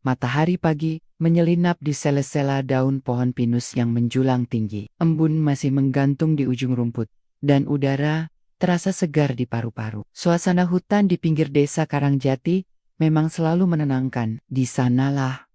Matahari pagi menyelinap di sela-sela daun pohon pinus yang menjulang tinggi. Embun masih menggantung di ujung rumput, dan udara terasa segar di paru-paru. Suasana hutan di pinggir desa Karangjati memang selalu menenangkan. Di sanalah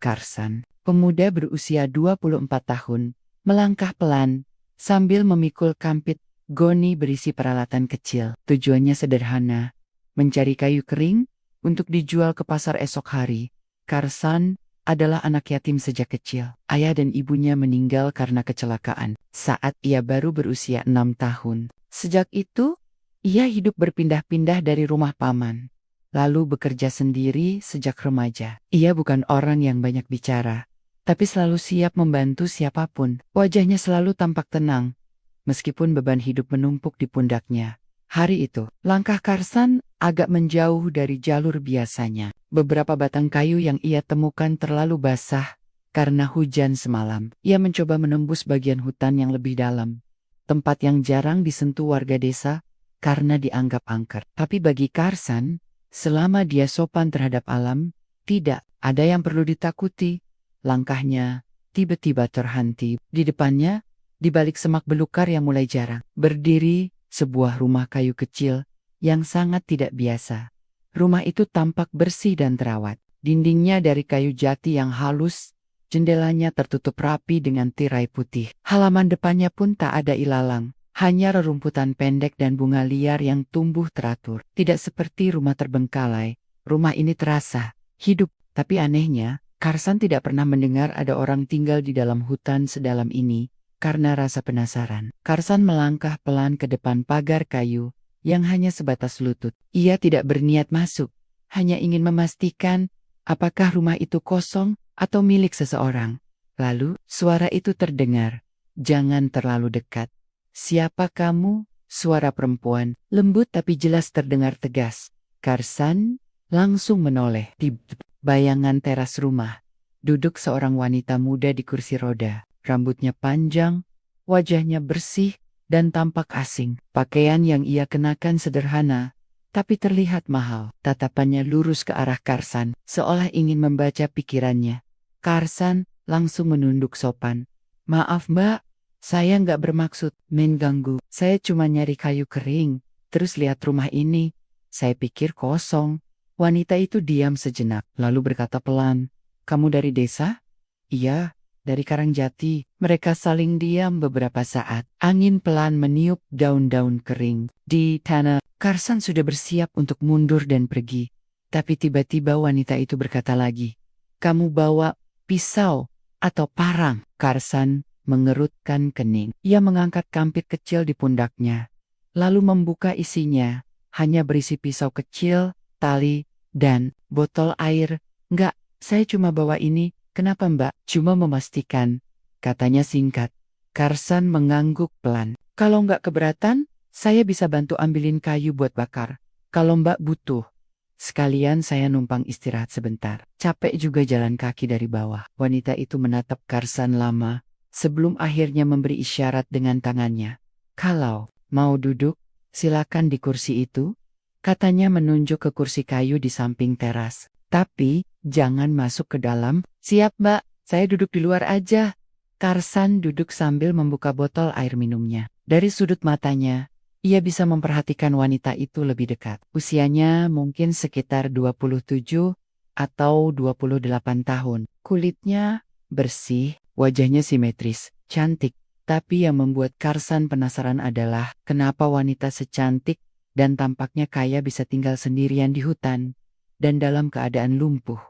Karsan, pemuda berusia 24 tahun, melangkah pelan sambil memikul kampit goni berisi peralatan kecil. Tujuannya sederhana, mencari kayu kering untuk dijual ke pasar esok hari. Karsan adalah anak yatim sejak kecil. Ayah dan ibunya meninggal karena kecelakaan saat ia baru berusia 6 tahun. Sejak itu, ia hidup berpindah-pindah dari rumah paman, lalu bekerja sendiri sejak remaja. Ia bukan orang yang banyak bicara, tapi selalu siap membantu siapapun. Wajahnya selalu tampak tenang, meskipun beban hidup menumpuk di pundaknya. Hari itu, langkah Karsan agak menjauh dari jalur biasanya. Beberapa batang kayu yang ia temukan terlalu basah karena hujan semalam. Ia mencoba menembus bagian hutan yang lebih dalam, tempat yang jarang disentuh warga desa karena dianggap angker. Tapi bagi Karsan, selama dia sopan terhadap alam, tidak ada yang perlu ditakuti. Langkahnya tiba-tiba terhenti. Di depannya, di balik semak belukar yang mulai jarang, berdiri sebuah rumah kayu kecil yang sangat tidak biasa. Rumah itu tampak bersih dan terawat. Dindingnya dari kayu jati yang halus, jendelanya tertutup rapi dengan tirai putih. Halaman depannya pun tak ada ilalang, hanya rerumputan pendek dan bunga liar yang tumbuh teratur. Tidak seperti rumah terbengkalai, rumah ini terasa hidup. Tapi anehnya, Karsan tidak pernah mendengar ada orang tinggal di dalam hutan sedalam ini. Karena rasa penasaran, Karsan melangkah pelan ke depan pagar kayu yang hanya sebatas lutut. Ia tidak berniat masuk, hanya ingin memastikan apakah rumah itu kosong atau milik seseorang. Lalu, suara itu terdengar. Jangan terlalu dekat. Siapa kamu? Suara perempuan, lembut tapi jelas terdengar tegas. Karsan langsung menoleh. Di bayangan teras rumah, duduk seorang wanita muda di kursi roda. Rambutnya panjang, wajahnya bersih, dan tampak asing. Pakaian yang ia kenakan sederhana, tapi terlihat mahal. Tatapannya lurus ke arah Karsan, seolah ingin membaca pikirannya. Karsan langsung menunduk sopan. Maaf mbak, saya nggak bermaksud mengganggu. Saya cuma nyari kayu kering, terus lihat rumah ini. Saya pikir kosong. Wanita itu diam sejenak, lalu berkata pelan, "Kamu dari desa?" "Iya, dari Karangjati." Mereka saling diam beberapa saat. Angin pelan meniup daun-daun kering di tanah. Karsan sudah bersiap untuk mundur dan pergi. Tapi tiba-tiba wanita itu berkata lagi, "Kamu bawa pisau atau parang?" Karsan mengerutkan kening. Ia mengangkat kampit kecil di pundaknya, lalu membuka isinya. Hanya berisi pisau kecil, tali, dan botol air. "Enggak, saya cuma bawa ini." "Kenapa mbak?" "Cuma memastikan," katanya singkat. Karsan mengangguk pelan. "Kalau nggak keberatan, saya bisa bantu ambilin kayu buat bakar. Kalau mbak butuh, sekalian saya numpang istirahat sebentar. Capek juga jalan kaki dari bawah." Wanita itu menatap Karsan lama, sebelum akhirnya memberi isyarat dengan tangannya. "Kalau mau duduk, silakan di kursi itu," katanya menunjuk ke kursi kayu di samping teras. "Tapi, jangan masuk ke dalam." "Siap mbak, saya duduk di luar aja." Karsan duduk sambil membuka botol air minumnya. Dari sudut matanya, ia bisa memperhatikan wanita itu lebih dekat. Usianya mungkin sekitar 27 atau 28 tahun. Kulitnya bersih, wajahnya simetris, cantik. Tapi yang membuat Karsan penasaran adalah kenapa wanita secantik dan tampaknya kaya bisa tinggal sendirian di hutan dan dalam keadaan lumpuh.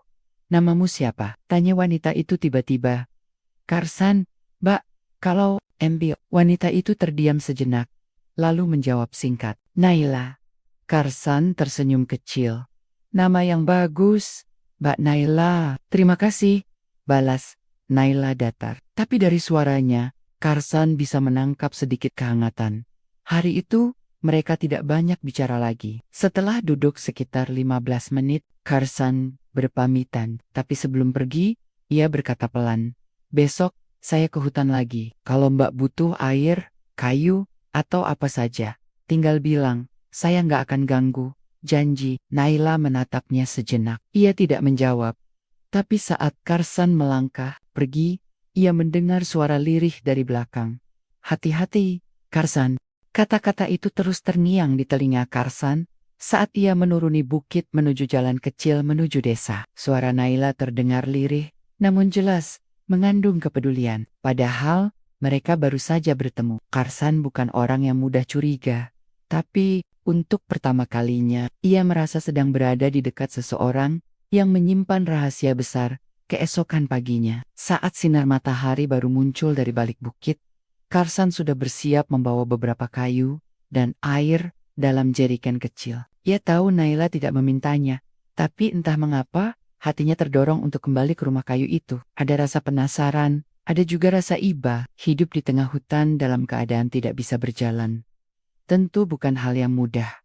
"Namamu siapa?" tanya wanita itu tiba-tiba. "Karsan, mbak, kalau MB." Wanita itu terdiam sejenak, lalu menjawab singkat, "Naila." Karsan tersenyum kecil. "Nama yang bagus, Mbak Naila." "Terima kasih," balas Naila datar. Tapi dari suaranya, Karsan bisa menangkap sedikit kehangatan. Hari itu, mereka tidak banyak bicara lagi. Setelah duduk sekitar 15 menit, Karsan berpamitan. Tapi sebelum pergi, ia berkata pelan, "Besok, saya ke hutan lagi. Kalau mbak butuh air, kayu, atau apa saja, tinggal bilang, saya nggak akan ganggu. Janji." Naila menatapnya sejenak. Ia tidak menjawab, Tapi saat Karsan melangkah pergi, ia mendengar suara lirih dari belakang. "Hati-hati, Karsan." Kata-kata itu terus terngiang di telinga Karsan saat ia menuruni bukit menuju jalan kecil menuju desa. Suara Naila terdengar lirih, namun jelas mengandung kepedulian. Padahal mereka baru saja bertemu. Karsan bukan orang yang mudah curiga. Tapi untuk pertama kalinya, ia merasa sedang berada di dekat seseorang yang menyimpan rahasia besar. Keesokan paginya, saat sinar matahari baru muncul dari balik bukit, Karsan sudah bersiap membawa beberapa kayu dan air dalam jeriken kecil. Ia tahu Naila tidak memintanya, tapi entah mengapa hatinya terdorong untuk kembali ke rumah kayu itu. Ada rasa penasaran, ada juga rasa iba. Hidup di tengah hutan dalam keadaan tidak bisa berjalan tentu bukan hal yang mudah.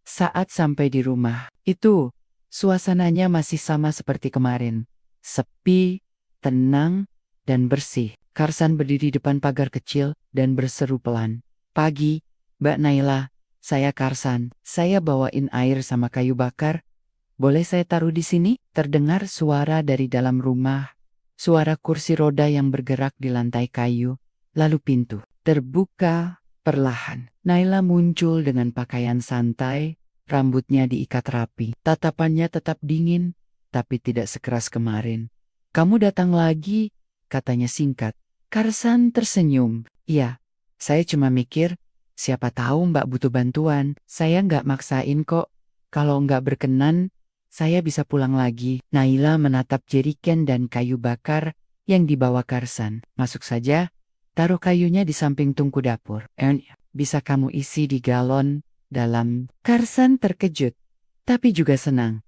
Saat sampai di rumah itu, suasananya masih sama seperti kemarin. Sepi, tenang, dan bersih. Karsan berdiri depan pagar kecil dan berseru pelan. "Pagi, Mbak Naila, saya Karsan. Saya bawain air sama kayu bakar. Boleh saya taruh di sini?" Terdengar suara dari dalam rumah. Suara kursi roda yang bergerak di lantai kayu. Lalu pintu terbuka perlahan. Naila muncul dengan pakaian santai, rambutnya diikat rapi. Tatapannya tetap dingin, tapi tidak sekeras kemarin. "Kamu datang lagi?" katanya singkat. Karsan tersenyum. "Iya, saya cuma mikir, siapa tahu Mbak butuh bantuan. Saya nggak maksain kok. Kalau nggak berkenan, saya bisa pulang lagi." Naila menatap jeriken dan kayu bakar yang dibawa Karsan. "Masuk saja, taruh kayunya di samping tungku dapur. Bisa kamu isi di galon dalam." Karsan terkejut, tapi juga senang.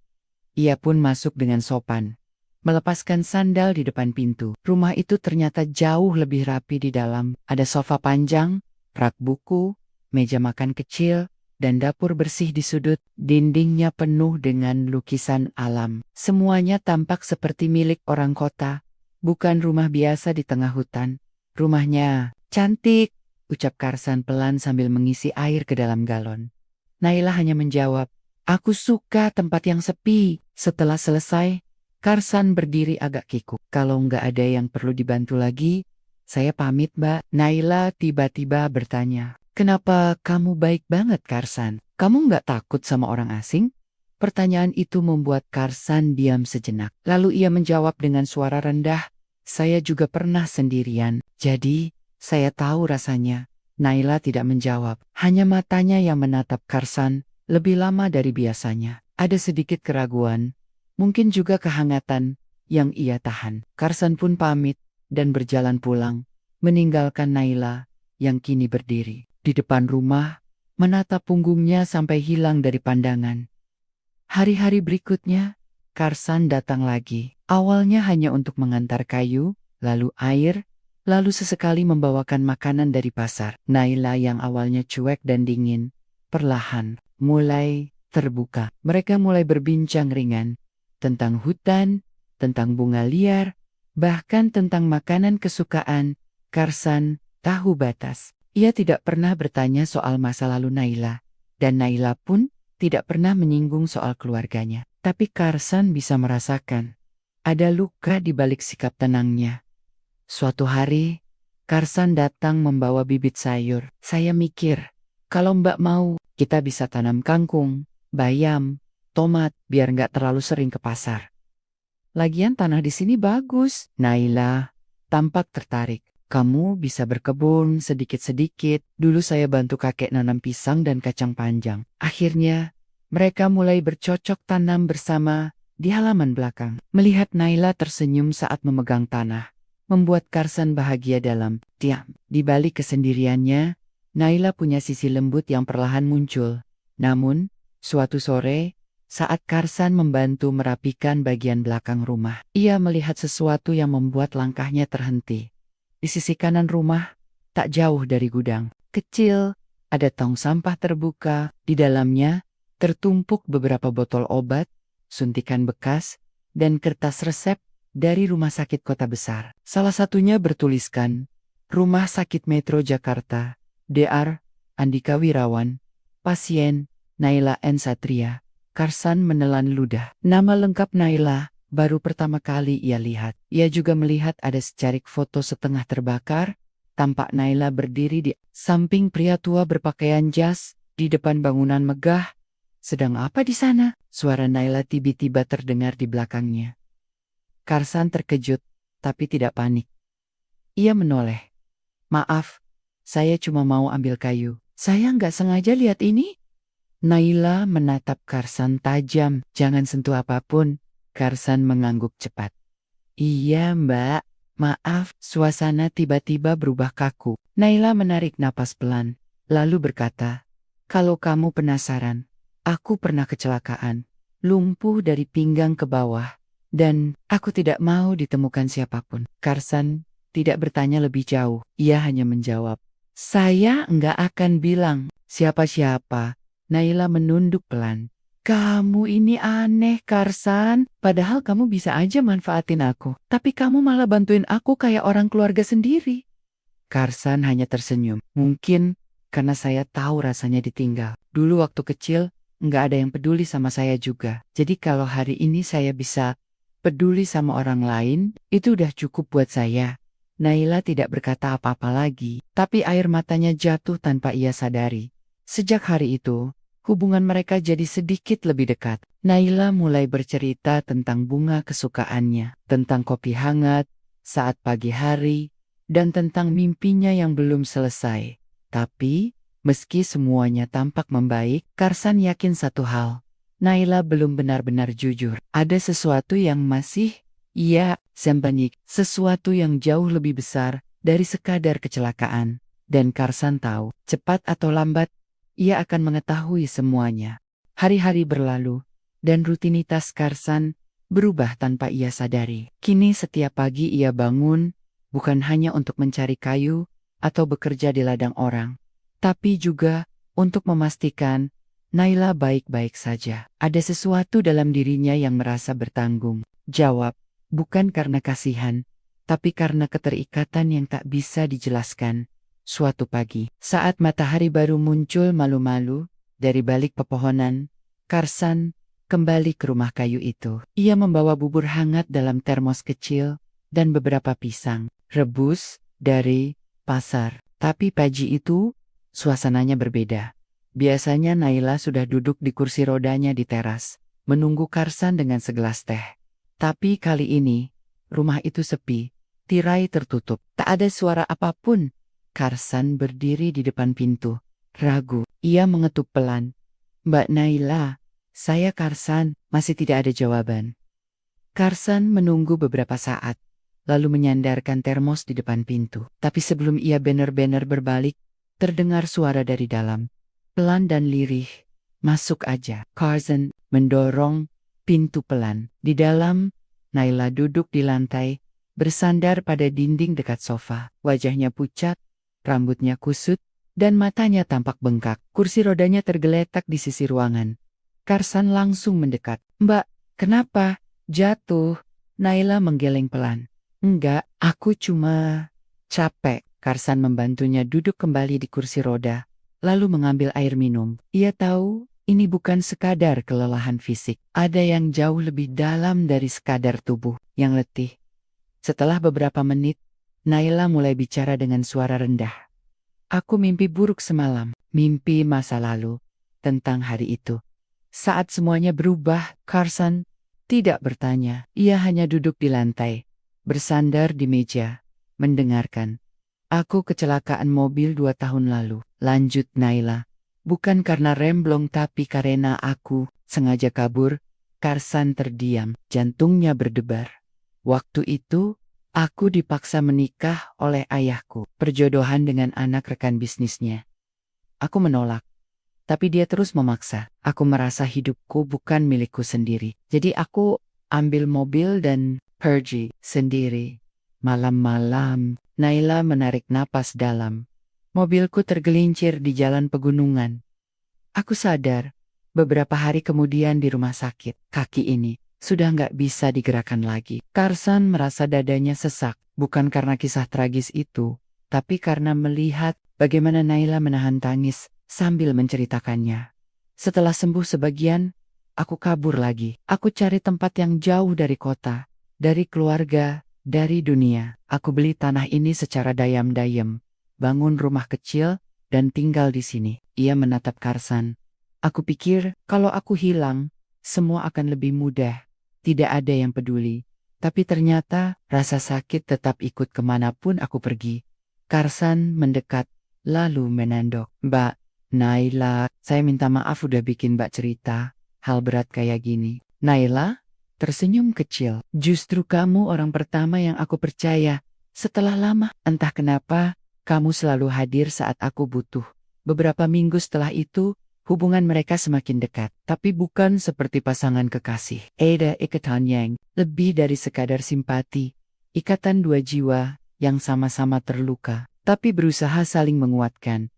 Ia pun masuk dengan sopan, melepaskan sandal di depan pintu. Rumah itu ternyata jauh lebih rapi di dalam. Ada sofa panjang, rak buku, meja makan kecil, dan dapur bersih di sudut. Dindingnya penuh dengan lukisan alam. Semuanya tampak seperti milik orang kota, bukan rumah biasa di tengah hutan. "Rumahnya cantik," ucap Karsan pelan sambil mengisi air ke dalam galon. Naila hanya menjawab, "Aku suka tempat yang sepi." Setelah selesai, Karsan berdiri agak kikuk. "Kalau nggak ada yang perlu dibantu lagi, saya pamit, Mbak." Naila tiba-tiba bertanya, "Kenapa kamu baik banget, Karsan? Kamu nggak takut sama orang asing?" Pertanyaan itu membuat Karsan diam sejenak. Lalu ia menjawab dengan suara rendah, "Saya juga pernah sendirian, jadi saya tahu rasanya." Naila tidak menjawab, hanya matanya yang menatap Karsan lebih lama dari biasanya. Ada sedikit keraguan, mungkin juga kehangatan yang ia tahan. Karsan pun pamit dan berjalan pulang, meninggalkan Naila yang kini berdiri di depan rumah, menatap punggungnya sampai hilang dari pandangan. Hari-hari berikutnya, Karsan datang lagi. Awalnya hanya untuk mengantar kayu, lalu air, lalu sesekali membawakan makanan dari pasar. Naila yang awalnya cuek dan dingin, perlahan mulai terbuka. Mereka mulai berbincang ringan tentang hutan, tentang bunga liar, bahkan tentang makanan kesukaan Karsan. Tahu batas. Ia tidak pernah bertanya soal masa lalu Naila, dan Naila pun tidak pernah menyinggung soal keluarganya. Tapi Karsan bisa merasakan ada luka di balik sikap tenangnya. Suatu hari, Karsan datang membawa bibit sayur. "Saya mikir, kalau Mbak mau, kita bisa tanam kangkung, bayam, tomat, biar nggak terlalu sering ke pasar. Lagian tanah di sini bagus." Naila tampak tertarik. "Kamu bisa berkebun sedikit-sedikit. Dulu saya bantu kakek nanam pisang dan kacang panjang." Akhirnya, mereka mulai bercocok tanam bersama di halaman belakang. Melihat Naila tersenyum saat memegang tanah, membuat Karsan bahagia dalam diam. Di balik kesendiriannya, Naila punya sisi lembut yang perlahan muncul. Namun, suatu sore, saat Karsan membantu merapikan bagian belakang rumah, ia melihat sesuatu yang membuat langkahnya terhenti. Di sisi kanan rumah, tak jauh dari gudang kecil, ada tong sampah terbuka. Di dalamnya, tertumpuk beberapa botol obat, suntikan bekas, dan kertas resep dari rumah sakit kota besar. Salah satunya bertuliskan, Rumah Sakit Metro Jakarta, Dr. Andika Wirawan, pasien Naila N. Satria. Karsan menelan ludah. Nama lengkap Naila, baru pertama kali ia lihat. Ia juga melihat ada secarik foto setengah terbakar. Tampak Naila berdiri di samping pria tua berpakaian jas di depan bangunan megah. Sedang apa di sana? Suara Naila tiba-tiba terdengar di belakangnya. Karsan terkejut, tapi tidak panik. Ia menoleh. Maaf, saya cuma mau ambil kayu. Saya nggak sengaja lihat ini. Naila menatap Karsan tajam. Jangan sentuh apapun. Karsan mengangguk cepat. Iya mbak, maaf. Suasana tiba-tiba berubah kaku. Naila menarik napas pelan, lalu berkata, kalau kamu penasaran, aku pernah kecelakaan. Lumpuh dari pinggang ke bawah. Dan aku tidak mau ditemukan siapapun. Karsan tidak bertanya lebih jauh. Ia hanya menjawab, saya nggak akan bilang siapa-siapa. Naila menunduk pelan. Kamu ini aneh, Karsan. Padahal kamu bisa aja manfaatin aku. Tapi kamu malah bantuin aku kayak orang keluarga sendiri. Karsan hanya tersenyum. Mungkin karena saya tahu rasanya ditinggal. Dulu waktu kecil, nggak ada yang peduli sama saya juga. Jadi kalau hari ini saya bisa peduli sama orang lain, itu udah cukup buat saya. Naila tidak berkata apa-apa lagi, tapi air matanya jatuh tanpa ia sadari. Sejak hari itu, hubungan mereka jadi sedikit lebih dekat. Naila mulai bercerita tentang bunga kesukaannya, tentang kopi hangat saat pagi hari, dan tentang mimpinya yang belum selesai. Tapi, meski semuanya tampak membaik, Karsan yakin satu hal. Naila belum benar-benar jujur. Ada sesuatu yang masih ia sembunyi, sesuatu yang jauh lebih besar dari sekadar kecelakaan. Dan Karsan tahu, cepat atau lambat, ia akan mengetahui semuanya. Hari-hari berlalu, dan rutinitas Karsan berubah tanpa ia sadari. Kini setiap pagi ia bangun, bukan hanya untuk mencari kayu atau bekerja di ladang orang, tapi juga untuk memastikan Naila baik-baik saja. Ada sesuatu dalam dirinya yang merasa bertanggung jawab, bukan karena kasihan, tapi karena keterikatan yang tak bisa dijelaskan. Suatu pagi, saat matahari baru muncul malu-malu dari balik pepohonan, Karsan kembali ke rumah kayu itu. Ia membawa bubur hangat dalam termos kecil dan beberapa pisang rebus dari pasar. Tapi pagi itu, suasananya berbeda. Biasanya Naila sudah duduk di kursi rodanya di teras, menunggu Karsan dengan segelas teh. Tapi kali ini, rumah itu sepi, tirai tertutup, tak ada suara apapun. Karsan berdiri di depan pintu, ragu. Ia mengetuk pelan. Mbak Naila, saya Karsan, masih tidak ada jawaban. Karsan menunggu beberapa saat, lalu menyandarkan termos di depan pintu. Tapi sebelum ia benar-benar berbalik, terdengar suara dari dalam. Pelan dan lirih, masuk aja. Karsan mendorong pintu pelan. Di dalam, Naila duduk di lantai, bersandar pada dinding dekat sofa. Wajahnya pucat, rambutnya kusut, dan matanya tampak bengkak. Kursi rodanya tergeletak di sisi ruangan. Karsan langsung mendekat. Mbak, kenapa? Jatuh. Naila menggeleng pelan. Enggak, aku cuma capek. Karsan membantunya duduk kembali di kursi roda, lalu mengambil air minum. Ia tahu, ini bukan sekadar kelelahan fisik. Ada yang jauh lebih dalam dari sekadar tubuh yang letih. Setelah beberapa menit, Naila mulai bicara dengan suara rendah. Aku mimpi buruk semalam, mimpi masa lalu, tentang hari itu. Saat semuanya berubah, Karsan tidak bertanya. Ia hanya duduk di lantai, bersandar di meja, mendengarkan. Aku kecelakaan mobil 2 tahun lalu, lanjut Naila. Bukan karena remblong tapi karena aku sengaja kabur. Karsan terdiam, jantungnya berdebar. Waktu itu, aku dipaksa menikah oleh ayahku, perjodohan dengan anak rekan bisnisnya. Aku menolak, tapi dia terus memaksa. Aku merasa hidupku bukan milikku sendiri. Jadi aku ambil mobil dan pergi sendiri. Malam-malam, Naila menarik napas dalam. Mobilku tergelincir di jalan pegunungan. Aku sadar, beberapa hari kemudian di rumah sakit, kaki ini sudah nggak bisa digerakkan lagi. Karsan merasa dadanya sesak, bukan karena kisah tragis itu, tapi karena melihat bagaimana Naila menahan tangis sambil menceritakannya. Setelah sembuh sebagian, Aku kabur lagi. Aku cari tempat yang jauh dari kota, dari keluarga, dari dunia. Aku beli tanah ini secara dayam-dayam, bangun rumah kecil, dan tinggal di sini. Ia menatap Karsan. Aku pikir kalau aku hilang, semua akan lebih mudah. Tidak ada yang peduli. Tapi ternyata rasa sakit tetap ikut kemanapun aku pergi. Karsan mendekat, lalu menandok. Mbak Naila, saya minta maaf udah bikin Mbak cerita hal berat kayak gini. Naila tersenyum kecil. Justru kamu orang pertama yang aku percaya. Setelah lama, entah kenapa, kamu selalu hadir saat aku butuh. Beberapa minggu setelah itu, hubungan mereka semakin dekat. Tapi bukan seperti pasangan kekasih. Ada ikatan yang lebih dari sekadar simpati. Ikatan dua jiwa yang sama-sama terluka, tapi berusaha saling menguatkan.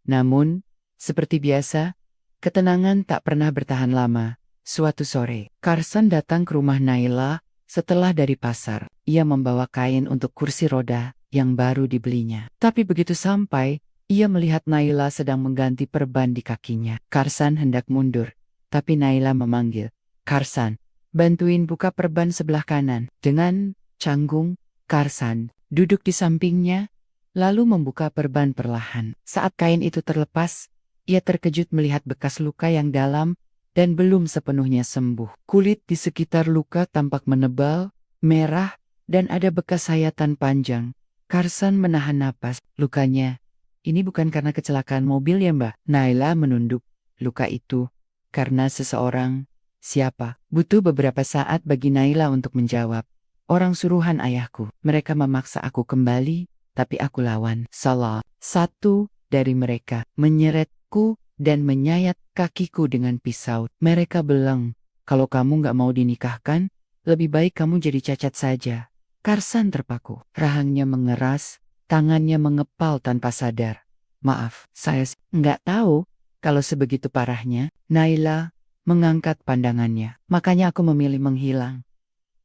Namun, seperti biasa, ketenangan tak pernah bertahan lama. Suatu sore, Karsan datang ke rumah Naila setelah dari pasar. Ia membawa kain untuk kursi roda yang baru dibelinya. Tapi begitu sampai, ia melihat Naila sedang mengganti perban di kakinya. Karsan hendak mundur, tapi Naila memanggil. Karsan, bantuin buka perban sebelah kanan. Dengan canggung, Karsan duduk di sampingnya, lalu membuka perban perlahan. Saat kain itu terlepas, ia terkejut melihat bekas luka yang dalam dan belum sepenuhnya sembuh. Kulit di sekitar luka tampak menebal, merah, dan ada bekas sayatan panjang. Karsan menahan napas. Lukanya, ini bukan karena kecelakaan mobil ya Mbak? Naila menunduk. Luka itu karena seseorang. Siapa? Butuh beberapa saat bagi Naila untuk menjawab. Orang suruhan ayahku. Mereka memaksa aku kembali, tapi aku lawan. Salah satu dari mereka menyeretku dan menyayat kakiku dengan pisau. Mereka bilang, kalau kamu gak mau dinikahkan, lebih baik kamu jadi cacat saja. Karsan terpaku. Rahangnya mengeras, tangannya mengepal tanpa sadar. Maaf, saya nggak tahu kalau sebegitu parahnya. Naila mengangkat pandangannya. Makanya aku memilih menghilang.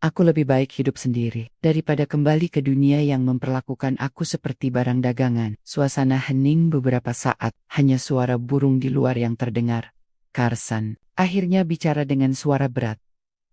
Aku lebih baik hidup sendiri daripada kembali ke dunia yang memperlakukan aku seperti barang dagangan. Suasana hening beberapa saat, hanya suara burung di luar yang terdengar. Karsan akhirnya bicara dengan suara berat.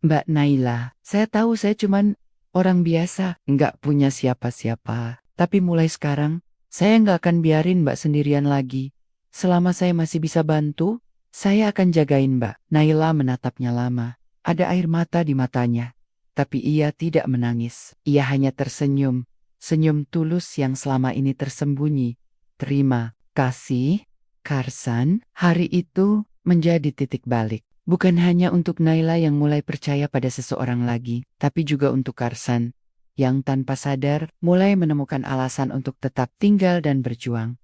Mbak Naila, saya tahu saya cuman orang biasa, nggak punya siapa-siapa. Tapi mulai sekarang, saya nggak akan biarin Mbak sendirian lagi. Selama saya masih bisa bantu, saya akan jagain Mbak. Naila menatapnya lama. Ada air mata di matanya. Tapi ia tidak menangis. Ia hanya tersenyum. Senyum tulus yang selama ini tersembunyi. Terima kasih, Karsan. Hari itu menjadi titik balik. Bukan hanya untuk Naila yang mulai percaya pada seseorang lagi, tapi juga untuk Karsan, yang tanpa sadar mulai menemukan alasan untuk tetap tinggal dan berjuang.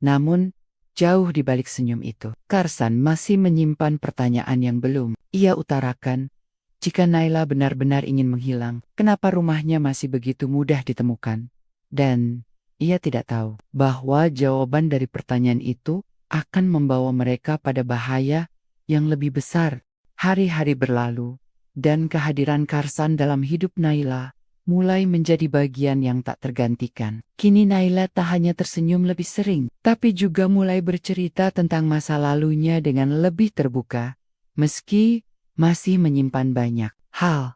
Namun, jauh di balik senyum itu, Karsan masih menyimpan pertanyaan yang belum ia utarakan. Jika Naila benar-benar ingin menghilang, kenapa rumahnya masih begitu mudah ditemukan? Dan ia tidak tahu bahwa jawaban dari pertanyaan itu akan membawa mereka pada bahaya yang lebih besar. Hari-hari berlalu, dan kehadiran Karsan dalam hidup Naila mulai menjadi bagian yang tak tergantikan. Kini Naila tak hanya tersenyum lebih sering, tapi juga mulai bercerita tentang masa lalunya dengan lebih terbuka, meski masih menyimpan banyak hal.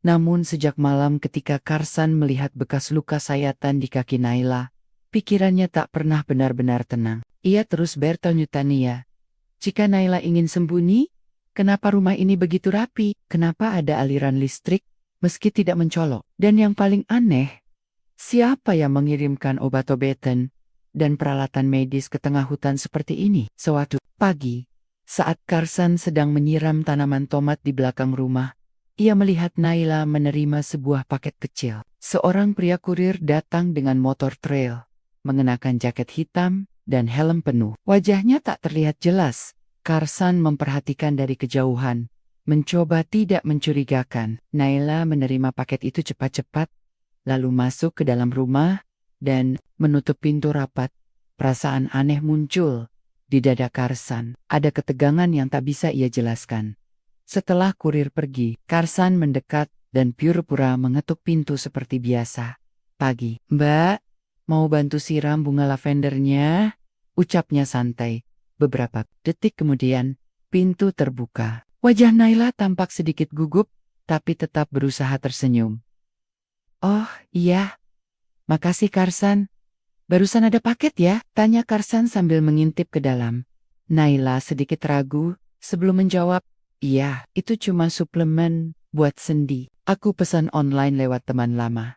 Namun sejak malam ketika Karsan melihat bekas luka sayatan di kaki Naila, pikirannya tak pernah benar-benar tenang. Ia terus bertanya-tanya, jika Naila ingin sembunyi, kenapa rumah ini begitu rapi? Kenapa ada aliran listrik meski tidak mencolok? Dan yang paling aneh, siapa yang mengirimkan obat-obatan dan peralatan medis ke tengah hutan seperti ini? Suatu pagi, saat Karsan sedang menyiram tanaman tomat di belakang rumah, ia melihat Naila menerima sebuah paket kecil. Seorang pria kurir datang dengan motor trail, mengenakan jaket hitam dan helm penuh. Wajahnya tak terlihat jelas. Karsan memperhatikan dari kejauhan, mencoba tidak mencurigakan. Naila menerima paket itu cepat-cepat, lalu masuk ke dalam rumah dan menutup pintu rapat. Perasaan aneh muncul di dada Karsan. Ada ketegangan yang tak bisa ia jelaskan. Setelah kurir pergi, Karsan mendekat dan pura-pura mengetuk pintu seperti biasa. Pagi, Mbak, mau bantu siram bunga lavendernya? Ucapnya santai. Beberapa detik kemudian, pintu terbuka. Wajah Naila tampak sedikit gugup, tapi tetap berusaha tersenyum. Oh, iya. Makasih Karsan. Barusan ada paket ya? Tanya Karsan sambil mengintip ke dalam. Naila sedikit ragu, sebelum menjawab, iya, itu cuma suplemen buat sendi. Aku pesan online lewat teman lama.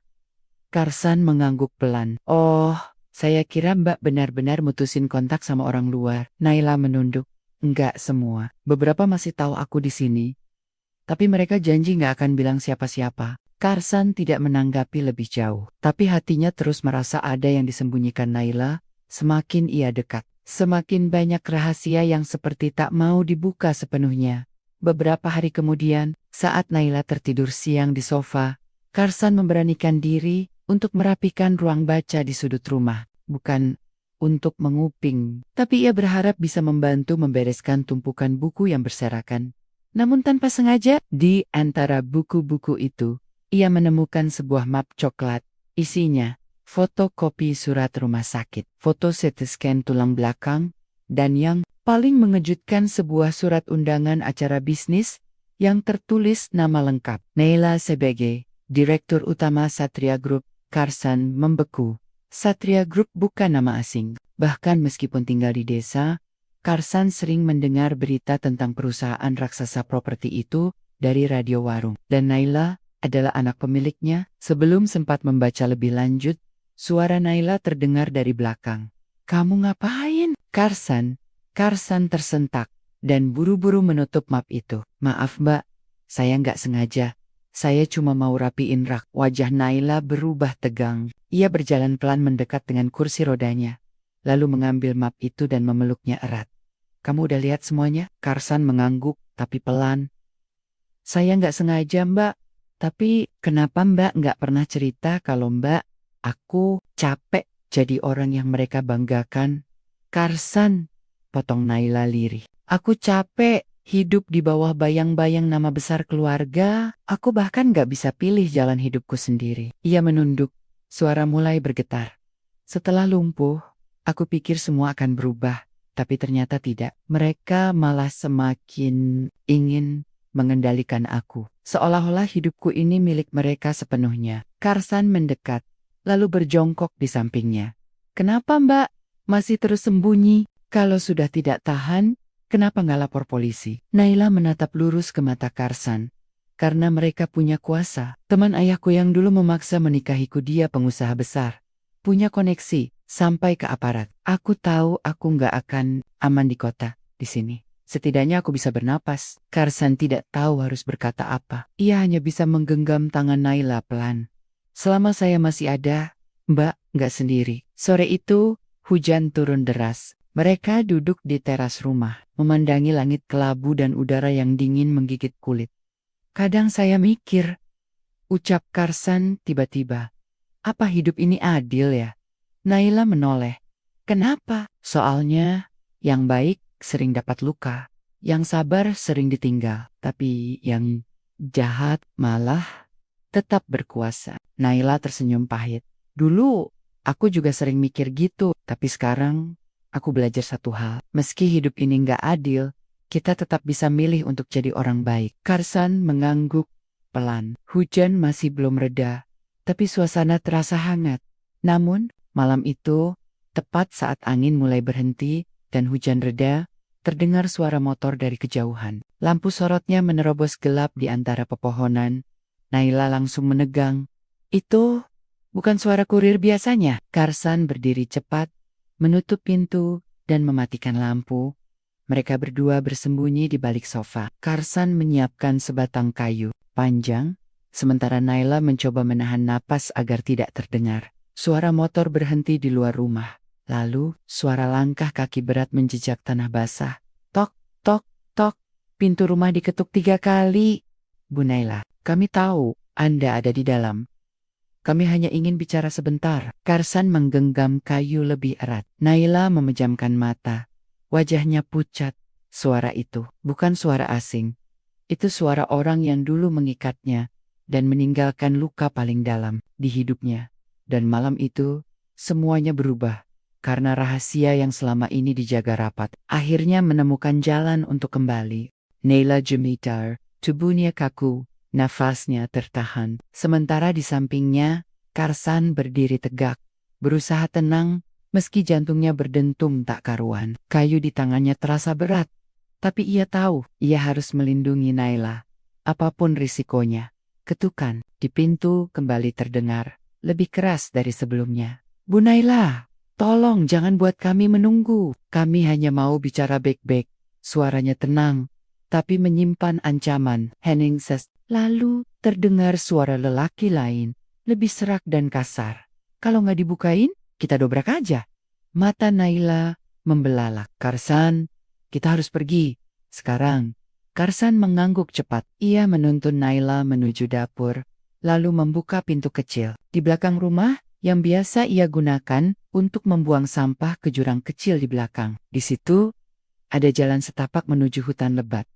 Karsan mengangguk pelan. Oh, saya kira Mbak benar-benar mutusin kontak sama orang luar. Naila menunduk. Enggak semua. Beberapa masih tahu aku di sini. Tapi mereka janji nggak akan bilang siapa-siapa. Karsan tidak menanggapi lebih jauh. Tapi hatinya terus merasa ada yang disembunyikan Naila. Semakin ia dekat, semakin banyak rahasia yang seperti tak mau dibuka sepenuhnya. Beberapa hari kemudian, saat Naila tertidur siang di sofa, Karsan memberanikan diri untuk merapikan ruang baca di sudut rumah. Bukan untuk menguping, tapi ia berharap bisa membantu membereskan tumpukan buku yang berserakan. Namun tanpa sengaja, di antara buku-buku itu, ia menemukan sebuah map coklat. Isinya, fotokopi surat rumah sakit, foto CT scan tulang belakang, dan yang paling mengejutkan sebuah surat undangan acara bisnis yang tertulis nama lengkap. Naila sebagai Direktur Utama Satria Group. Karsan membeku. Satria Group bukan nama asing. Bahkan meskipun tinggal di desa, Karsan sering mendengar berita tentang perusahaan raksasa properti itu dari radio warung. Dan Naila adalah anak pemiliknya. Sebelum sempat membaca lebih lanjut, suara Naila terdengar dari belakang. Kamu ngapain? Karsan tersentak dan buru-buru menutup map itu. Maaf Mbak, saya nggak sengaja. Saya cuma mau rapiin rak. Wajah Naila berubah tegang. Ia berjalan pelan mendekat dengan kursi rodanya. Lalu mengambil map itu dan memeluknya erat. Kamu udah lihat semuanya? Karsan mengangguk, tapi pelan. Saya nggak sengaja Mbak. Tapi kenapa Mbak nggak pernah cerita kalau Mbak, aku capek jadi orang yang mereka banggakan? Karsan, potong Naila lirih. Aku capek hidup di bawah bayang-bayang nama besar keluarga. Aku bahkan nggak bisa pilih jalan hidupku sendiri. Ia menunduk, suara mulai bergetar. Setelah lumpuh, aku pikir semua akan berubah. Tapi ternyata tidak. Mereka malah semakin ingin mengendalikan aku. Seolah-olah hidupku ini milik mereka sepenuhnya. Karsan mendekat, lalu berjongkok di sampingnya. Kenapa Mbak? Masih terus sembunyi? Kalau sudah tidak tahan, kenapa nggak lapor polisi? Naila menatap lurus ke mata Karsan. Karena mereka punya kuasa. Teman ayahku yang dulu memaksa menikahiku dia pengusaha besar. Punya koneksi, sampai ke aparat. Aku tahu aku nggak akan aman di kota, di sini. Setidaknya aku bisa bernapas. Karsan tidak tahu harus berkata apa. Ia hanya bisa menggenggam tangan Naila pelan. Selama saya masih ada, Mbak nggak sendiri. Sore itu, hujan turun deras. Mereka duduk di teras rumah, memandangi langit kelabu dan udara yang dingin menggigit kulit. Kadang saya mikir, ucap Karsan tiba-tiba. Apa hidup ini adil ya? Naila menoleh. Kenapa? Soalnya, yang baik sering dapat luka. Yang sabar sering ditinggal. Tapi yang jahat malah tetap berkuasa. Naila tersenyum pahit. Dulu, aku juga sering mikir gitu. Tapi sekarang, aku belajar satu hal. Meski hidup ini nggak adil, kita tetap bisa milih untuk jadi orang baik. Karsan mengangguk pelan. Hujan masih belum reda, tapi suasana terasa hangat. Namun, malam itu, tepat saat angin mulai berhenti dan hujan reda, terdengar suara motor dari kejauhan. Lampu sorotnya menerobos gelap di antara pepohonan. Naila langsung menegang. Itu bukan suara kurir biasanya. Karsan berdiri cepat, menutup pintu, dan mematikan lampu. Mereka berdua bersembunyi di balik sofa. Karsan menyiapkan sebatang kayu panjang, sementara Naila mencoba menahan napas agar tidak terdengar. Suara motor berhenti di luar rumah. Lalu, suara langkah kaki berat menjejak tanah basah. Tok, tok, tok. Pintu rumah diketuk 3 kali. Bu Naila, kami tahu Anda ada di dalam. Kami hanya ingin bicara sebentar. Karsan menggenggam kayu lebih erat. Naila memejamkan mata. Wajahnya pucat. Suara itu bukan suara asing. Itu suara orang yang dulu mengikatnya dan meninggalkan luka paling dalam di hidupnya. Dan malam itu, semuanya berubah. Karena rahasia yang selama ini dijaga rapat, akhirnya menemukan jalan untuk kembali. Naila gemetar, tubuhnya kaku, nafasnya tertahan. Sementara di sampingnya, Karsan berdiri tegak, berusaha tenang, meski jantungnya berdentum tak karuan. Kayu di tangannya terasa berat, tapi ia tahu ia harus melindungi Naila, apapun risikonya. Ketukan di pintu kembali terdengar, lebih keras dari sebelumnya. Bu Naila, tolong jangan buat kami menunggu. Kami hanya mau bicara baik-baik. Suaranya tenang, tapi menyimpan ancaman. Henning ses. Lalu terdengar suara lelaki lain, lebih serak dan kasar. Kalau nggak dibukain, kita dobrak aja. Mata Naila membelalak. Karsan, kita harus pergi. Sekarang. Karsan mengangguk cepat. Ia menuntun Naila menuju dapur, lalu membuka pintu kecil. Di belakang rumah, yang biasa ia gunakan untuk membuang sampah ke jurang kecil di belakang. Di situ, ada jalan setapak menuju hutan lebat.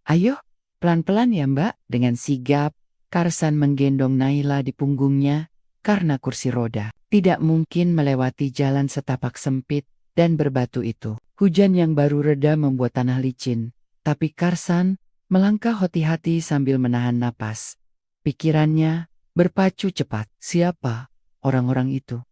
Ayo, pelan-pelan ya Mbak. Dengan sigap, Karsan menggendong Naila di punggungnya karena kursi roda tidak mungkin melewati jalan setapak sempit dan berbatu itu. Hujan yang baru reda membuat tanah licin, tapi Karsan melangkah hati-hati sambil menahan napas. Pikirannya berpacu cepat. Siapa orang-orang itu?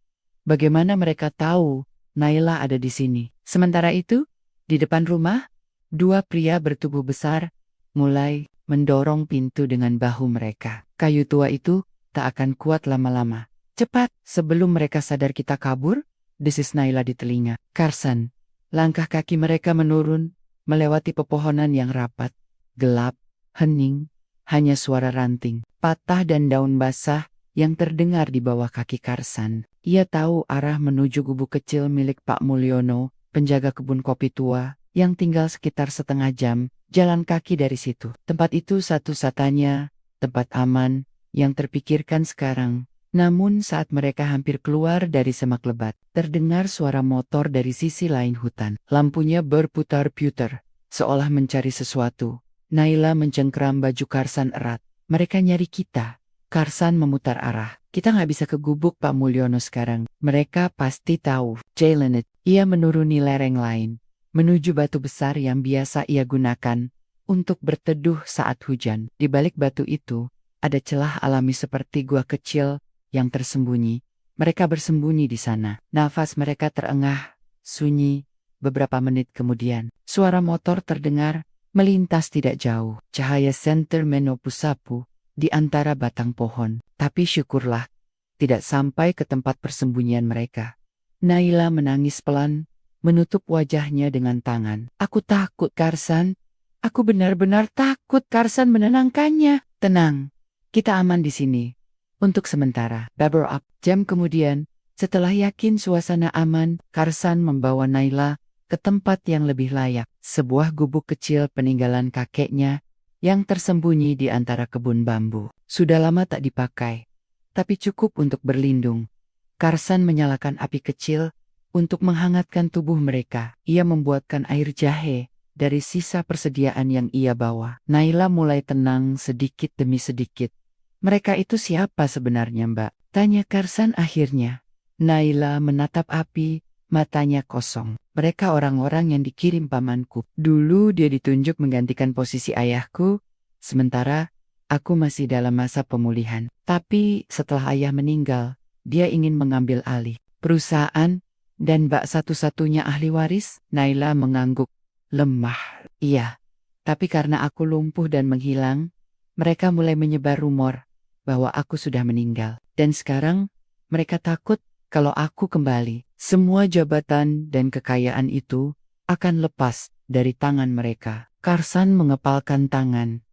Bagaimana mereka tahu Naila ada di sini? Sementara itu, di depan rumah, dua pria bertubuh besar mulai mendorong pintu dengan bahu mereka. Kayu tua itu tak akan kuat lama-lama. Cepat, sebelum mereka sadar kita kabur, desis Naila di telinga. Karsan, langkah kaki mereka menurun, melewati pepohonan yang rapat, gelap, hening, hanya suara ranting, patah dan daun basah yang terdengar di bawah kaki Karsan. Ia tahu arah menuju gubuk kecil milik Pak Mulyono, penjaga kebun kopi tua, yang tinggal sekitar setengah jam jalan kaki dari situ. Tempat itu satu-satunya tempat aman yang terpikirkan sekarang. Namun saat mereka hampir keluar dari semak lebat, terdengar suara motor dari sisi lain hutan. Lampunya berputar-putar, seolah mencari sesuatu. Naila mencengkram baju Karsan erat. Mereka nyari kita. Karsan memutar arah. Kita nggak bisa ke gubuk Pak Mulyono sekarang. Mereka pasti tahu. Jailenet. Ia menuruni lereng lain, menuju batu besar yang biasa ia gunakan untuk berteduh saat hujan. Di balik batu itu, ada celah alami seperti gua kecil yang tersembunyi. Mereka bersembunyi di sana. Nafas mereka terengah, sunyi. Beberapa menit kemudian, suara motor terdengar melintas tidak jauh. Cahaya senter menopusapu di antara batang pohon. Tapi syukurlah, tidak sampai ke tempat persembunyian mereka. Naila menangis pelan, menutup wajahnya dengan tangan. Aku takut, Karsan. Aku benar-benar takut. Karsan menenangkannya. Tenang, kita aman di sini. Untuk sementara. Beberapa jam kemudian, setelah yakin suasana aman, Karsan membawa Naila ke tempat yang lebih layak. Sebuah gubuk kecil peninggalan kakeknya yang tersembunyi di antara kebun bambu. Sudah lama tak dipakai, tapi cukup untuk berlindung. Karsan menyalakan api kecil untuk menghangatkan tubuh mereka. Ia membuatkan air jahe dari sisa persediaan yang ia bawa. Naila mulai tenang sedikit demi sedikit. Mereka itu siapa sebenarnya, Mbak? Tanya Karsan akhirnya. Naila menatap api, matanya kosong. Mereka orang-orang yang dikirim pamanku. Dulu dia ditunjuk menggantikan posisi ayahku, sementara aku masih dalam masa pemulihan. Tapi setelah ayah meninggal, dia ingin mengambil alih perusahaan dan Mbak satu-satunya ahli waris. Naila mengangguk lemah. Iya, tapi karena aku lumpuh dan menghilang, mereka mulai menyebar rumor bahwa aku sudah meninggal. Dan sekarang mereka takut kalau aku kembali, semua jabatan dan kekayaan itu akan lepas dari tangan mereka. Karsan mengepalkan tangan.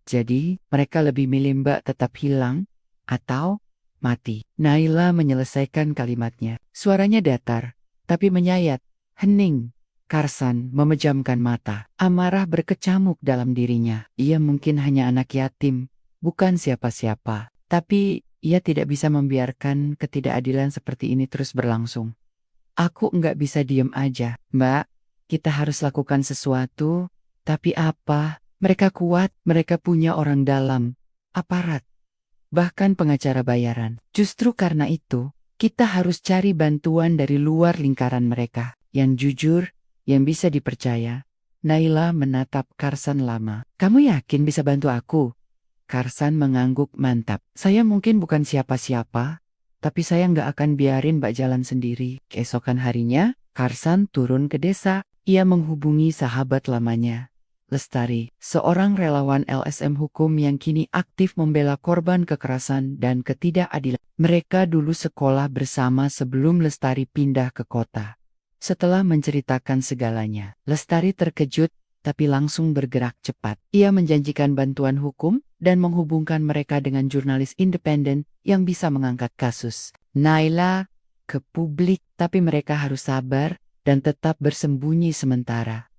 Jadi, mereka lebih milih Mbak tetap hilang atau mati. Naila menyelesaikan kalimatnya. Suaranya datar, tapi menyayat. Hening. Karsan memejamkan mata. Amarah berkecamuk dalam dirinya. Ia mungkin hanya anak yatim, bukan siapa-siapa. Tapi ia tidak bisa membiarkan ketidakadilan seperti ini terus berlangsung. Aku nggak bisa diem aja. Mbak, kita harus lakukan sesuatu. Tapi apa? Mereka kuat, mereka punya orang dalam, aparat, bahkan pengacara bayaran. Justru karena itu, kita harus cari bantuan dari luar lingkaran mereka, yang jujur, yang bisa dipercaya. Naila menatap Karsan lama. Kamu yakin bisa bantu aku? Karsan mengangguk mantap. Saya mungkin bukan siapa-siapa, tapi saya nggak akan biarin Mbak jalan sendiri. Keesokan harinya, Karsan turun ke desa. Ia menghubungi sahabat lamanya, Lestari, seorang relawan LSM hukum yang kini aktif membela korban kekerasan dan ketidakadilan. Mereka dulu sekolah bersama sebelum Lestari pindah ke kota. Setelah menceritakan segalanya, Lestari terkejut tapi langsung bergerak cepat. Ia menjanjikan bantuan hukum dan menghubungkan mereka dengan jurnalis independen yang bisa mengangkat kasus Naila ke publik, tapi mereka harus sabar dan tetap bersembunyi sementara.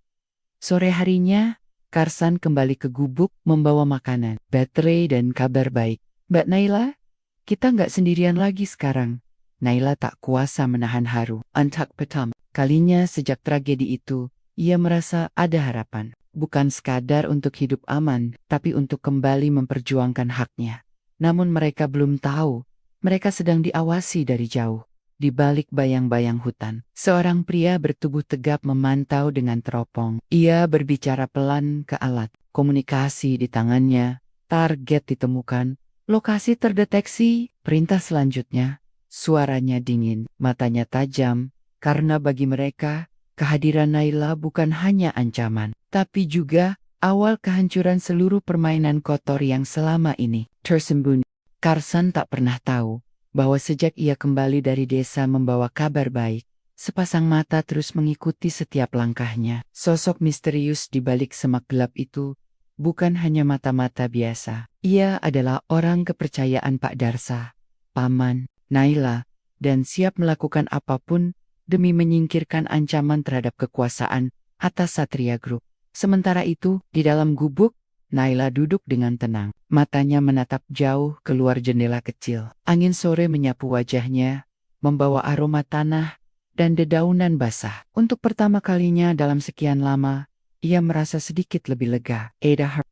Sore harinya, Karsan kembali ke gubuk membawa makanan, baterai dan kabar baik. Mbak Naila, kita nggak sendirian lagi sekarang. Naila tak kuasa menahan haru. Antak pertama kalinya sejak tragedi itu, ia merasa ada harapan. Bukan sekadar untuk hidup aman, tapi untuk kembali memperjuangkan haknya. Namun mereka belum tahu, mereka sedang diawasi dari jauh. Di balik bayang-bayang hutan, seorang pria bertubuh tegap memantau dengan teropong. Ia berbicara pelan ke alat, komunikasi di tangannya, target ditemukan, lokasi terdeteksi, perintah selanjutnya. Suaranya dingin, matanya tajam, karena bagi mereka, kehadiran Naila bukan hanya ancaman, tapi juga awal kehancuran seluruh permainan kotor yang selama ini tersembunyi. Karsan tak pernah tahu bahwa sejak ia kembali dari desa membawa kabar baik, sepasang mata terus mengikuti setiap langkahnya. Sosok misterius di balik semak gelap itu bukan hanya mata-mata biasa. Ia adalah orang kepercayaan Pak Darsa, paman Naila, dan siap melakukan apapun demi menyingkirkan ancaman terhadap kekuasaan atas Satria Group. Sementara itu, di dalam gubuk, Naila duduk dengan tenang. Matanya menatap jauh keluar jendela kecil. Angin sore menyapu wajahnya, membawa aroma tanah dan dedaunan basah. Untuk pertama kalinya dalam sekian lama, ia merasa sedikit lebih lega.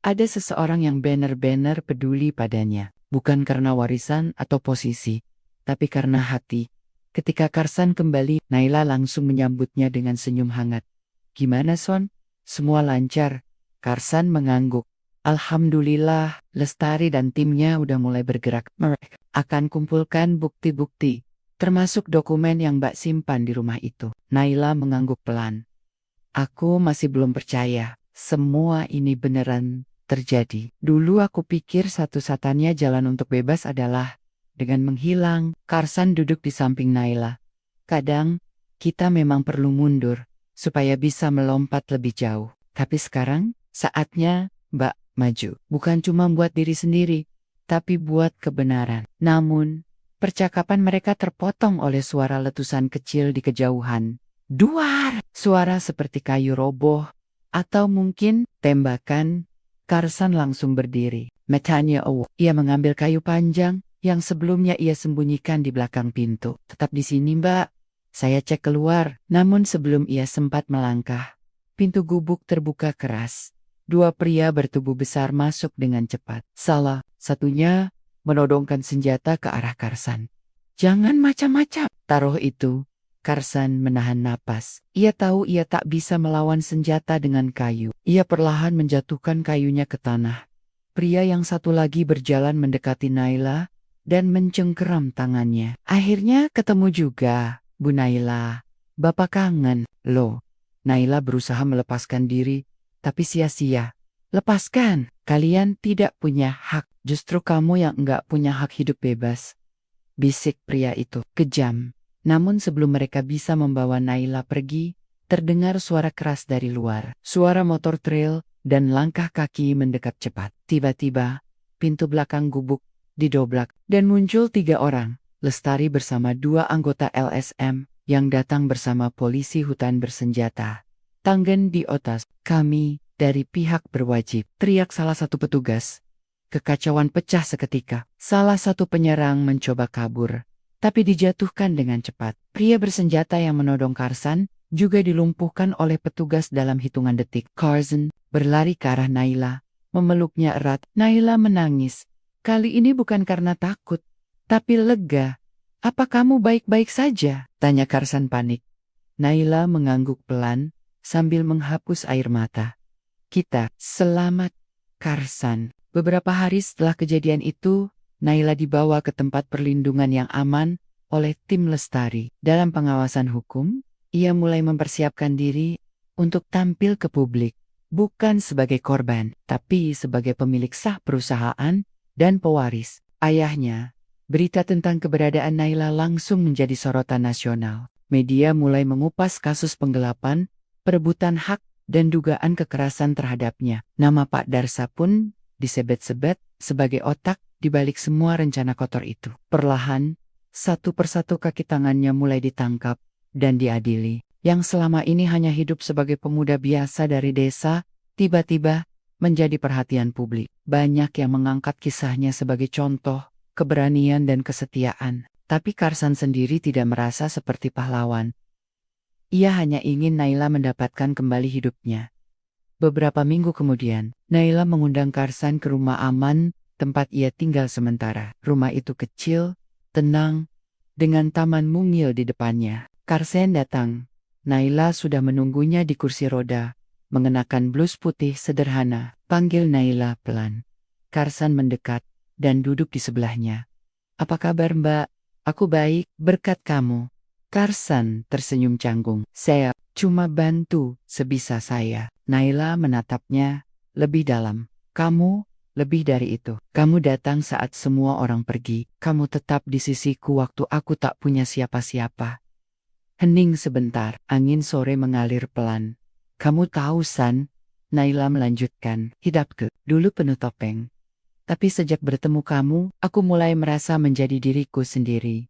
Ada seseorang yang benar-benar peduli padanya. Bukan karena warisan atau posisi, tapi karena hati. Ketika Karsan kembali, Naila langsung menyambutnya dengan senyum hangat. Gimana Son? Semua lancar? Karsan mengangguk. Alhamdulillah, Lestari dan timnya udah mulai bergerak. Mereka akan kumpulkan bukti-bukti, termasuk dokumen yang Mbak simpan di rumah itu. Naila mengangguk pelan. Aku masih belum percaya, semua ini beneran terjadi. Dulu aku pikir satu-satunya jalan untuk bebas adalah dengan menghilang. Karsan duduk di samping Naila. Kadang, kita memang perlu mundur, supaya bisa melompat lebih jauh. Tapi sekarang, saatnya, Mbak, maju. Bukan cuma buat diri sendiri, tapi buat kebenaran. Namun, percakapan mereka terpotong oleh suara letusan kecil di kejauhan. Duar! Suara seperti kayu roboh, atau mungkin tembakan. Karsan langsung berdiri. Matanya ia mengambil kayu panjang yang sebelumnya ia sembunyikan di belakang pintu. Tetap di sini, Mbak. Saya cek keluar. Namun sebelum ia sempat melangkah, pintu gubuk terbuka keras. Dua pria bertubuh besar masuk dengan cepat. Salah satunya menodongkan senjata ke arah Karsan. Jangan macam-macam. Taruh itu. Karsan menahan napas. Ia tahu ia tak bisa melawan senjata dengan kayu. Ia perlahan menjatuhkan kayunya ke tanah. Pria yang satu lagi berjalan mendekati Naila dan mencengkeram tangannya. Akhirnya ketemu juga, Bu Naila. Bapak kangen, loh. Naila berusaha melepaskan diri, tapi sia-sia. Lepaskan, kalian tidak punya hak. Justru kamu yang enggak punya hak hidup bebas. Bisik pria itu, kejam. Namun sebelum mereka bisa membawa Naila pergi, terdengar suara keras dari luar. Suara motor trail dan langkah kaki mendekat cepat. Tiba-tiba, pintu belakang gubuk didobrak dan muncul 3 orang. Lestari bersama 2 anggota LSM yang datang bersama polisi hutan bersenjata. Tanggen di otas, kami dari pihak berwajib, teriak salah satu petugas. Kekacauan pecah seketika. Salah satu penyerang mencoba kabur, tapi dijatuhkan dengan cepat. Pria bersenjata yang menodong Karsan juga dilumpuhkan oleh petugas dalam hitungan detik. Karsan berlari ke arah Naila, memeluknya erat. Naila menangis. Kali ini bukan karena takut, tapi lega. Apa kamu baik-baik saja? Tanya Karsan panik. Naila mengangguk pelan, sambil menghapus air mata. Kita, selamat, Karsan. Beberapa hari setelah kejadian itu, Naila dibawa ke tempat perlindungan yang aman oleh tim Lestari. Dalam pengawasan hukum, ia mulai mempersiapkan diri untuk tampil ke publik, bukan sebagai korban, tapi sebagai pemilik sah perusahaan dan pewaris. Ayahnya, berita tentang keberadaan Naila langsung menjadi sorotan nasional. Media mulai mengupas kasus penggelapan, perebutan hak, dan dugaan kekerasan terhadapnya. Nama Pak Darsa pun disebut-sebut sebagai otak di balik semua rencana kotor itu. Perlahan, satu persatu kaki tangannya mulai ditangkap dan diadili. Yang selama ini hanya hidup sebagai pemuda biasa dari desa, tiba-tiba menjadi perhatian publik. Banyak yang mengangkat kisahnya sebagai contoh keberanian dan kesetiaan. Tapi Karsan sendiri tidak merasa seperti pahlawan. Ia hanya ingin Naila mendapatkan kembali hidupnya. Beberapa minggu kemudian, Naila mengundang Karsan ke rumah aman, tempat ia tinggal sementara. Rumah itu kecil, tenang, dengan taman mungil di depannya. Karsan datang. Naila sudah menunggunya di kursi roda, mengenakan blus putih sederhana. Panggil Naila pelan. Karsan mendekat dan duduk di sebelahnya. "Apa kabar, Mbak?" "Aku baik, berkat kamu." Karsan tersenyum canggung. "Saya cuma bantu sebisa saya." Naila menatapnya lebih dalam. "Kamu lebih dari itu. Kamu datang saat semua orang pergi. Kamu tetap di sisiku waktu aku tak punya siapa-siapa." Hening sebentar, angin sore mengalir pelan. "Kamu tahu, San," Naila melanjutkan, "hidupku dulu penuh topeng. Tapi sejak bertemu kamu, aku mulai merasa menjadi diriku sendiri."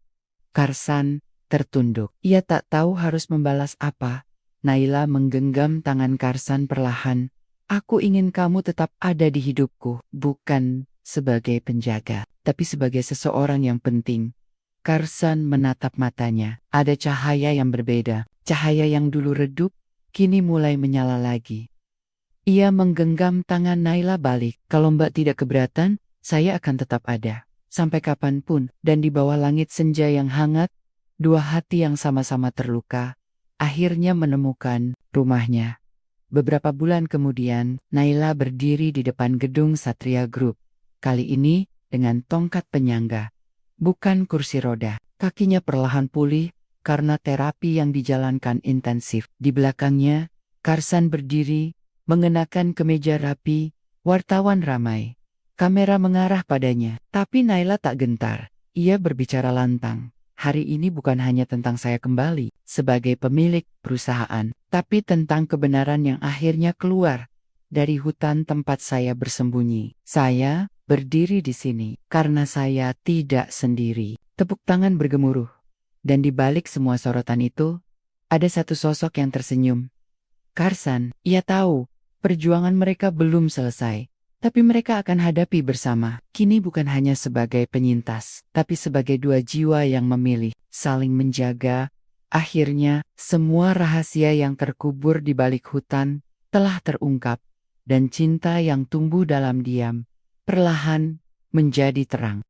Karsan tertunduk. Ia tak tahu harus membalas apa. Naila menggenggam tangan Karsan perlahan. "Aku ingin kamu tetap ada di hidupku, bukan sebagai penjaga, tapi sebagai seseorang yang penting." Karsan menatap matanya. Ada cahaya yang berbeda. Cahaya yang dulu redup, kini mulai menyala lagi. Ia menggenggam tangan Naila balik. "Kalau Mbak tidak keberatan, saya akan tetap ada. Sampai kapanpun." Dan di bawah langit senja yang hangat, dua hati yang sama-sama terluka, akhirnya menemukan rumahnya. Beberapa bulan kemudian, Naila berdiri di depan gedung Satria Group. Kali ini dengan tongkat penyangga, bukan kursi roda. Kakinya perlahan pulih karena terapi yang dijalankan intensif. Di belakangnya, Karsan berdiri, mengenakan kemeja rapi. Wartawan ramai. Kamera mengarah padanya. Tapi Naila tak gentar. Ia berbicara lantang. "Hari ini bukan hanya tentang saya kembali sebagai pemilik perusahaan, tapi tentang kebenaran yang akhirnya keluar dari hutan tempat saya bersembunyi. Saya berdiri di sini karena saya tidak sendiri." Tepuk tangan bergemuruh. Dan di balik semua sorotan itu, ada satu sosok yang tersenyum. Karsan. Ia tahu perjuangan mereka belum selesai. Tapi mereka akan hadapi bersama. Kini bukan hanya sebagai penyintas, tapi sebagai dua jiwa yang memilih, saling menjaga. Akhirnya, semua rahasia yang terkubur di balik hutan telah terungkap. Dan cinta yang tumbuh dalam diam, perlahan menjadi terang.